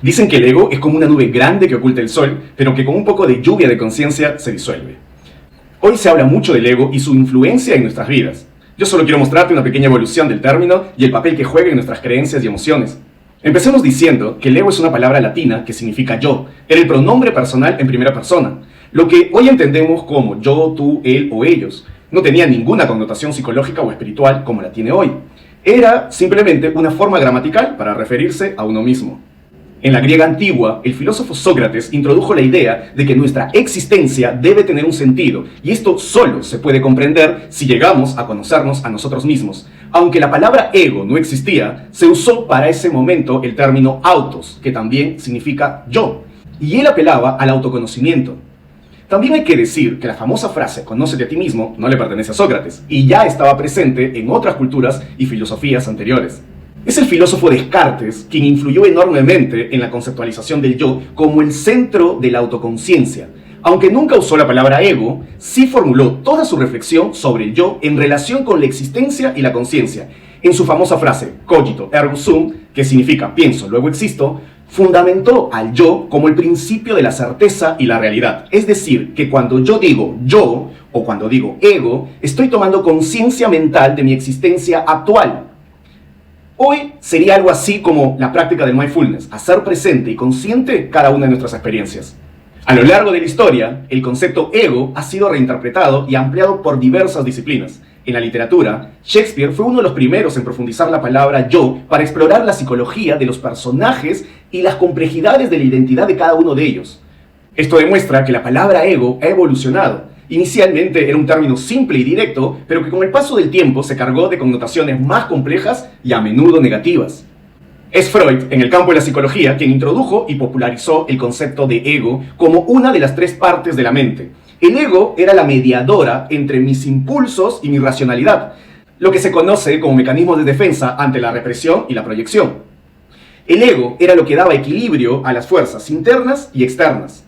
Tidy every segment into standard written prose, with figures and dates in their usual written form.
Dicen que el ego es como una nube grande que oculta el sol, pero que con un poco de lluvia de conciencia se disuelve. Hoy se habla mucho del ego y su influencia en nuestras vidas. Yo solo quiero mostrarte una pequeña evolución del término y el papel que juega en nuestras creencias y emociones. Empecemos diciendo que el ego es una palabra latina que significa yo. Era el pronombre personal en primera persona. Lo que hoy entendemos como yo, tú, él o ellos no tenía ninguna connotación psicológica o espiritual como la tiene hoy. Era simplemente una forma gramatical para referirse a uno mismo. En la griega antigua, el filósofo Sócrates introdujo la idea de que nuestra existencia debe tener un sentido, y esto solo se puede comprender si llegamos a conocernos a nosotros mismos. Aunque la palabra ego no existía, se usó para ese momento el término autos, que también significa yo, y él apelaba al autoconocimiento. También hay que decir que la famosa frase «conócete a ti mismo» no le pertenece a Sócrates, y ya estaba presente en otras culturas y filosofías anteriores. Es el filósofo Descartes quien influyó enormemente en la conceptualización del yo como el centro de la autoconciencia. Aunque nunca usó la palabra ego, sí formuló toda su reflexión sobre el yo en relación con la existencia y la conciencia. En su famosa frase «cogito ergo sum», que significa «pienso, luego existo», fundamentó al yo como el principio de la certeza y la realidad. Es decir, que cuando yo digo yo, o cuando digo ego, estoy tomando conciencia mental de mi existencia actual. Hoy sería algo así como la práctica del mindfulness, hacer presente y consciente cada una de nuestras experiencias. A lo largo de la historia, el concepto ego ha sido reinterpretado y ampliado por diversas disciplinas. En la literatura, Shakespeare fue uno de los primeros en profundizar la palabra yo para explorar la psicología de los personajes y las complejidades de la identidad de cada uno de ellos. Esto demuestra que la palabra ego ha evolucionado. Inicialmente era un término simple y directo, pero que con el paso del tiempo se cargó de connotaciones más complejas y a menudo negativas. Es Freud, en el campo de la psicología, quien introdujo y popularizó el concepto de ego como una de las tres partes de la mente. El ego era la mediadora entre mis impulsos y mi racionalidad, lo que se conoce como mecanismo de defensa ante la represión y la proyección. El ego era lo que daba equilibrio a las fuerzas internas y externas.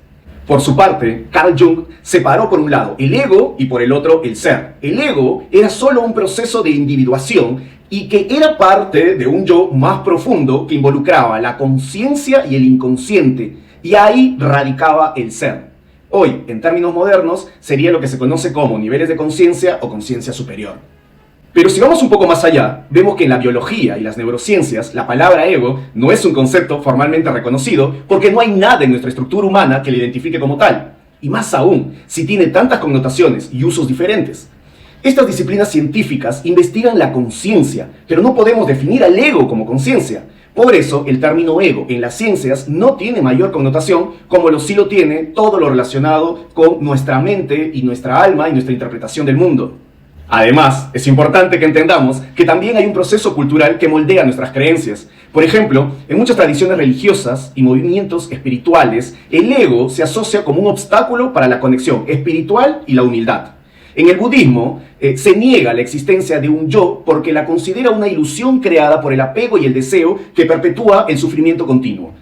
Por su parte, Carl Jung separó por un lado el ego y por el otro el ser. El ego era solo un proceso de individuación y que era parte de un yo más profundo que involucraba la conciencia y el inconsciente, y ahí radicaba el ser. Hoy, en términos modernos, sería lo que se conoce como niveles de conciencia o conciencia superior. Pero si vamos un poco más allá, vemos que en la biología y las neurociencias, la palabra ego no es un concepto formalmente reconocido porque no hay nada en nuestra estructura humana que lo identifique como tal. Y más aún, si tiene tantas connotaciones y usos diferentes. Estas disciplinas científicas investigan la conciencia, pero no podemos definir al ego como conciencia. Por eso, el término ego en las ciencias no tiene mayor connotación como sí lo tiene todo lo relacionado con nuestra mente y nuestra alma y nuestra interpretación del mundo. Además, es importante que entendamos que también hay un proceso cultural que moldea nuestras creencias. Por ejemplo, en muchas tradiciones religiosas y movimientos espirituales, el ego se asocia como un obstáculo para la conexión espiritual y la humildad. En el budismo, se niega la existencia de un yo porque la considera una ilusión creada por el apego y el deseo que perpetúa el sufrimiento continuo.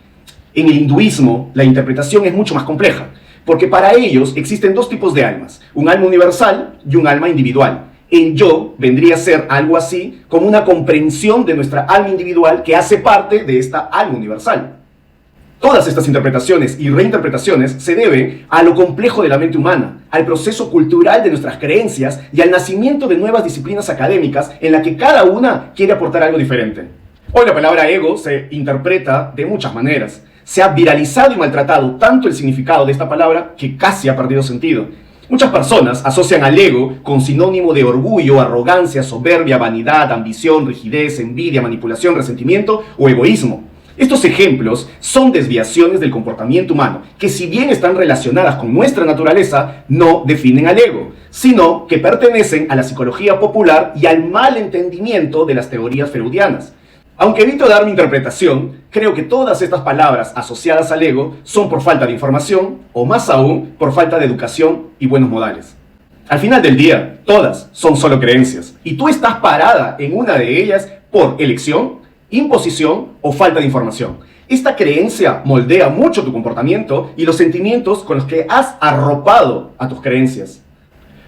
En el hinduismo, la interpretación es mucho más compleja, porque para ellos existen dos tipos de almas, un alma universal y un alma individual. El yo vendría a ser algo así como una comprensión de nuestra alma individual que hace parte de esta alma universal. Todas estas interpretaciones y reinterpretaciones se deben a lo complejo de la mente humana, al proceso cultural de nuestras creencias y al nacimiento de nuevas disciplinas académicas en la que cada una quiere aportar algo diferente. Hoy la palabra ego se interpreta de muchas maneras. Se ha viralizado y maltratado tanto el significado de esta palabra que casi ha perdido sentido. Muchas personas asocian al ego con sinónimo de orgullo, arrogancia, soberbia, vanidad, ambición, rigidez, envidia, manipulación, resentimiento o egoísmo. Estos ejemplos son desviaciones del comportamiento humano, que si bien están relacionadas con nuestra naturaleza, no definen al ego, sino que pertenecen a la psicología popular y al mal entendimiento de las teorías freudianas. Aunque evito dar mi interpretación, creo que todas estas palabras asociadas al ego son por falta de información, o más aún, por falta de educación y buenos modales. Al final del día, todas son solo creencias, y tú estás parada en una de ellas por elección, imposición o falta de información. Esta creencia moldea mucho tu comportamiento y los sentimientos con los que has arropado a tus creencias.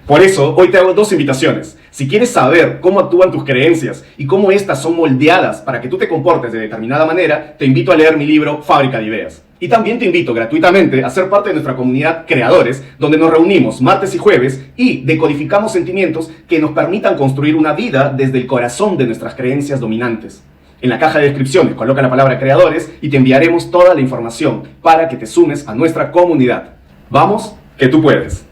Por eso, hoy te hago dos invitaciones. Si quieres saber cómo actúan tus creencias y cómo éstas son moldeadas para que tú te comportes de determinada manera, te invito a leer mi libro Fábrica de Ideas. Y también te invito gratuitamente a ser parte de nuestra comunidad Creadores, donde nos reunimos martes y jueves y decodificamos sentimientos que nos permitan construir una vida desde el corazón de nuestras creencias dominantes. En la caja de descripciones coloca la palabra Creadores y te enviaremos toda la información para que te sumes a nuestra comunidad. Vamos, que tú puedes.